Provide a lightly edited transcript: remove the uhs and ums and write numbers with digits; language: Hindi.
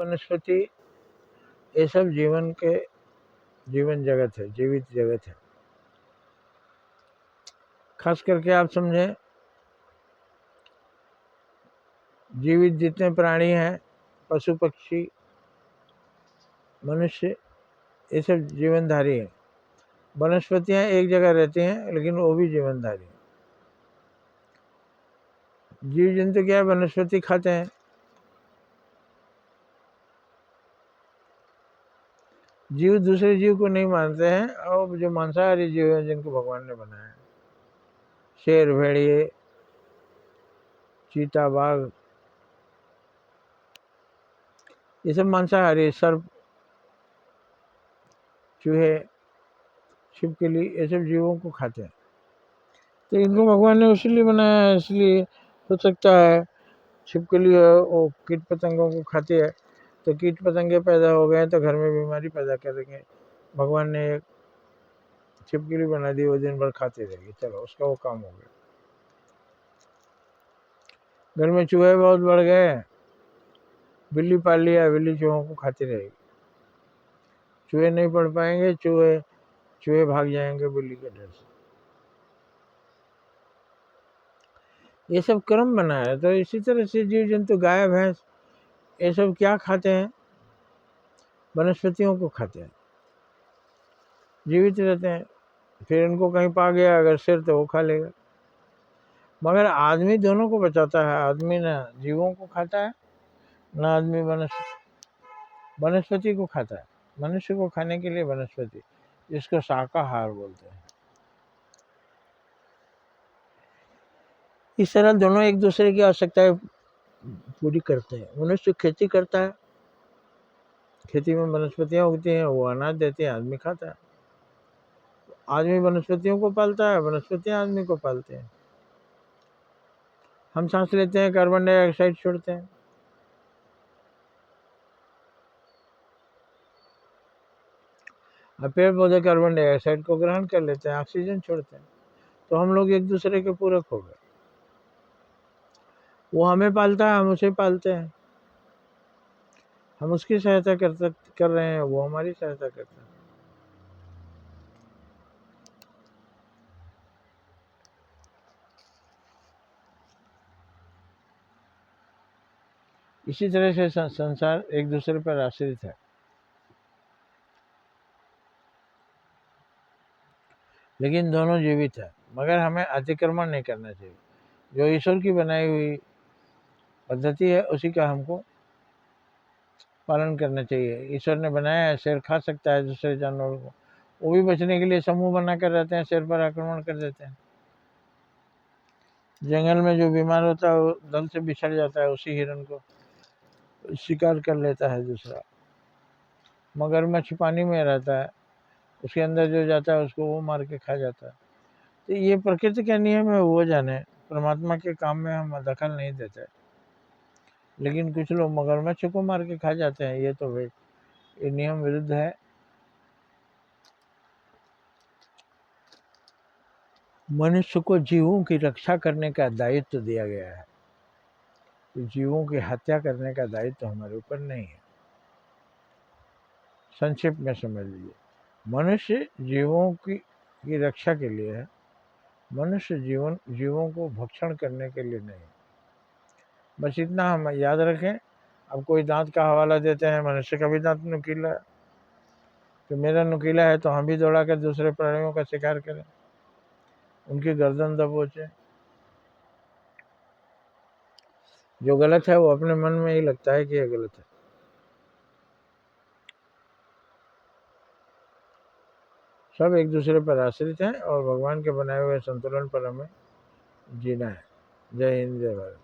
वनस्पति, ये सब जीवन जगत है, जीवित जगत है। खास करके आप समझें, जीवित जितने प्राणी हैं, पशु पक्षी मनुष्य, ये सब जीवनधारी हैं। वनस्पतियां एक जगह रहती हैं लेकिन वो भी जीवनधारी हैं। जीव जंतु क्या है, वनस्पति खाते हैं। जीव दूसरे जीव को नहीं मानते हैं, और जो मांसाहारी जीव हैं जिनको भगवान ने बनाया है, शेर, भेड़िए, चीता, बाघ, ये सब मांसाहारी, सर्प, चूहे, छिपकली, ये सब जीवों को खाते हैं। तो इनको भगवान ने इसीलिए बनाया है। इसलिए हो सकता है छिपकली वो कीट पतंगों को खाती है, तो कीट पतंगे पैदा हो गए तो घर में बीमारी पैदा करेंगे। भगवान ने एक छिपकली बना दी, वो दिन भर खाती रहेगी, चलो उसका वो काम हो गया। घर में चूहे बहुत बढ़ गए, बिल्ली पाल लिया, बिल्ली चूहों को खाती रहेगी। चूहे नहीं पढ़ पाएंगे, चूहे भाग जाएंगे बिल्ली के डर से। ये सब क्रम बना है। तो इसी तरह से जीव जंतु, गाय भैंस, ये सब क्या खाते हैं, वनस्पतियों को खाते हैं, जीवित रहते हैं। फिर इनको कहीं पा गया अगर शेर तो वो खा लेगा। मगर आदमी दोनों को बचाता है। आदमी ना जीवों को खाता है, ना आदमी वनस्पति को खाता है। मनुष्य को खाने के लिए वनस्पति, जिसको शाकाहार बोलते हैं। इस तरह दोनों एक दूसरे की आवश्यकताएं पूरी करते हैं। मनुष्य खेती करता है, खेती में वनस्पतियां उगती हैं, वो अनाज देती है, आदमी खाता है। आदमी वनस्पतियों को पालता है, वनस्पतियां आदमी को पालते हैं। हम सांस लेते हैं, कार्बन डाइऑक्साइड छोड़ते हैं। अब पेड़ पौधे कार्बन डाइऑक्साइड को ग्रहण कर लेते हैं, ऑक्सीजन छोड़ते हैं। तो हम लोग एक दूसरे के पूरक हो गए। वो हमें पालता है, हम उसे पालते हैं। हम उसकी सहायता कर रहे हैं, वो हमारी सहायता करता है। इसी तरह से संसार एक दूसरे पर आश्रित है। लेकिन दोनों जीवित है, मगर हमें अतिक्रमण नहीं करना चाहिए। जो ईश्वर की बनाई हुई पद्धति है उसी का हमको पालन करना चाहिए। ईश्वर ने बनाया है, शेर खा सकता है दूसरे जानवरों को, वो भी बचने के लिए समूह बनाकर रहते हैं, शेर पर आक्रमण कर देते हैं। जंगल में जो बीमार होता है वो दल से बिछड़ जाता है, उसी हिरण को शिकार कर लेता है दूसरा। मगरमच्छ पानी में रहता है, उसके अंदर जो जाता है उसको वो मार के खा जाता है। तो ये प्रकृति का नियम है, वो जाने। परमात्मा के काम में हम दखल नहीं देते। लेकिन कुछ लोग मगरमच्छ को मार के खा जाते हैं, ये तो भाई ये नियम विरुद्ध है। मनुष्य को जीवों की रक्षा करने का दायित्व दिया गया है। तो जीवों की हत्या करने का दायित्व हमारे ऊपर नहीं है। संक्षिप्त में समझ लीजिए, मनुष्य जीवों की रक्षा के लिए है। मनुष्य जीवों को भक्षण करने के लिए नहीं। बस इतना हम याद रखें। अब कोई दांत का हवाला देते हैं, मनुष्य का भी दांत नुकीला है, तो मेरा नुकीला है तो हम भी दौड़ा कर दूसरे प्राणियों का शिकार करें, उनकी गर्दन दबोचे। जो गलत है वो अपने मन में ही लगता है कि ये गलत है। सब एक दूसरे पर आश्रित हैं और भगवान के बनाए हुए संतुलन पर हमें जीना है। जय हिंद, जय भारत।